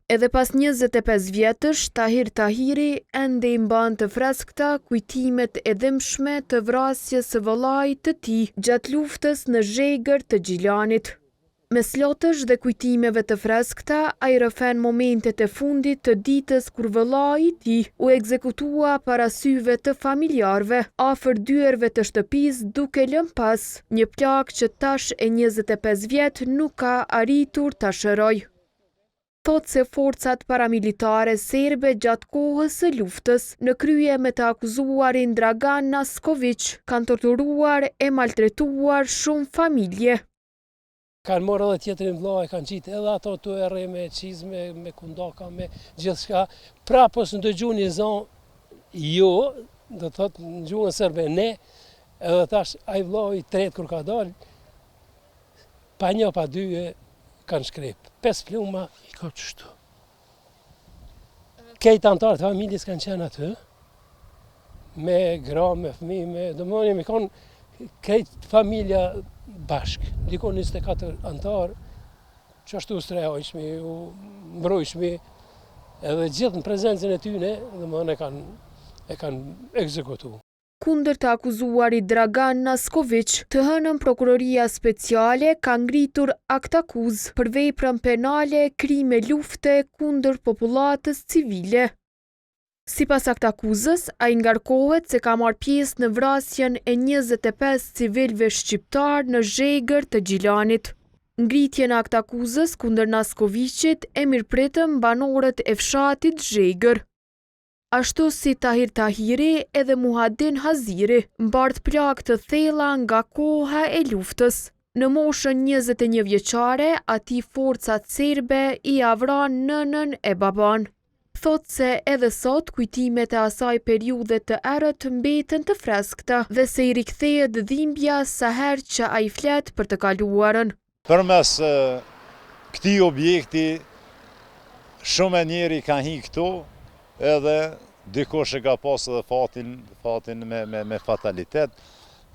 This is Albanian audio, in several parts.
Edhe pas 25 vjetësh, Tahir Tahiri ende i mban të freskëta kujtimet e dhimbshme të vrasjes së vëllait të tij gjatë luftës në Zhegër të Gjilanit. Me slotësh dhe kujtimeve të freskëta, ai rëfen momentet e fundit të ditës kur vëllai i tij u ekzekutua para syve të familjarëve afër dyerve të shtëpisë, duke lënë pas një plagë që tash e 25 vjet nuk ka arritur ta shërojë. Thot se forcat paramilitare serbe gjatë kohës së luftës, në krye me të akuzuarin Dragan Naskovic, kanë torturuar e maltretuar shumë familje. Kanë morë edhe tjetërin vllai, kanë qitë edhe ato të erre me qizme, me kundaka, me gjithçka. Prapës në dëgjun një zonë, jo, do thot në gjuhën serbe, ne, edhe tash ai vllai i tretë kur ka dalë, pa një pa dy kanë shkrep. 5 pluma i ka qështu. Kejtë antarët familjes kanë qenë aty, me gra, me fëmijë, me domoni me kanë kejtë familja bashkë. Dikon 24 antarë, që ashtu strehojshmi, mbrojshmi, edhe gjithë në prezencën e tyne, domoni e kanë ekzekutu. Kundër të akuzuarit Dragan Naskovic, të hënën prokuroria speciale ka ngritur akt akuzë për veprën penale krime lufte kundër popullatës civile. Sipas akt akuzës, ai ngarkohet se ka marrë pjesë në vrasjen e 25 civilëve shqiptar në Zhegër të Gjilanit. Ngritjen e akt akuzës kundër Naskovicit e mirëpritën banorët e fshatit Zhegër. Ashtu si Tahir Tahiri edhe Muhadin Haziri mbart plagë të thella nga koha e luftës. Në moshën 21 vjeçare, atij forcat serbe i avran nënën e baban. Thot se edhe sot kujtimet e asaj periudhe të errët mbeten të freskëta dhe se i rikthehet dhimbja sa herë që ai flet për të kaluarën. Përmes këtij objekti shumë njerëj kanë hi këtu, edhe dikush e ka pas edhe fatin me fatalitet.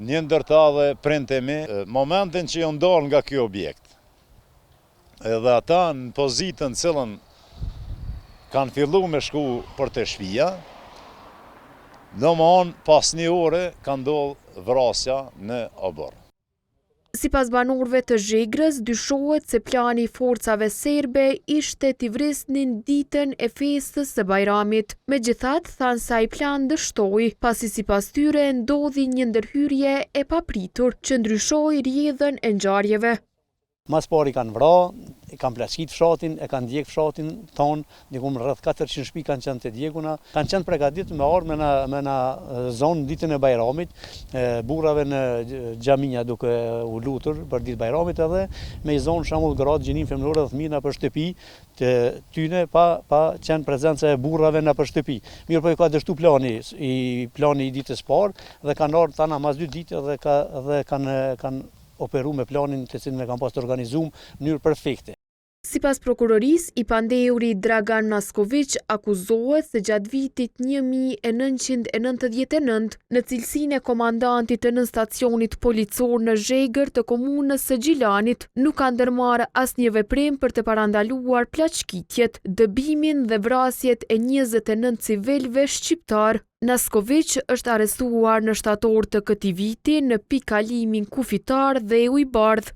Një ndër ta dhe printe mi, momentin që ju ndalë nga ky objekt. Edhe ata në pozitën cilën kanë fillu me shku për të shpia, domthon pas një ore ka ndodhur vrasja në obor. Sipas banorëve të Zhegrës, dyshohet se plani i forcave serbe ishte t'i vrisnin ditën e festës së Bajramit. Megjithatë, thanë se ai plan dështoi, pasi sipas tyre ndodhi një ndërhyrje e papritur që ndryshoi rrjedhën e ngjarjeve. Mas pari kanë vra, e kanë plaçkit fshatin, e kanë djeg fshatin tonë, dikum rreth 400 shtëpi kanë qenë të djeguna, kanë qenë përgatitur me ardhmë me na zonë ditën e Bajramit, burrave në xhaminja duke u lutur për ditë Bajramit edhe me zonë shembull gratë gjinin femërore dhe fëmijë për shtëpi të tyne pa qenë prezenca e burrave në për shtëpi. Mirë po i ka dështu plani i ditës parë dhe kanë ardhur tana mas 2 ditë dhe kanë operu me planin të cilin e kanë pas të organizuar në mënyrë perfekte. Sipas prokurorisë, i pandeuri Dragan Naskovic akuzohet se gjatë vitit 1999, në cilësinë e komandantit të nën stacionit policor në Zhegër të komunës së Gjilanit, nuk ka ndërmarrë asnjë veprim për të parandaluar plaçkitjet, dëbimin dhe vrasjet e 29 civilëve shqiptar. Naskovic është arrestuar në shtator të këtij viti në pikë kalimin kufitar dhe u i bardh.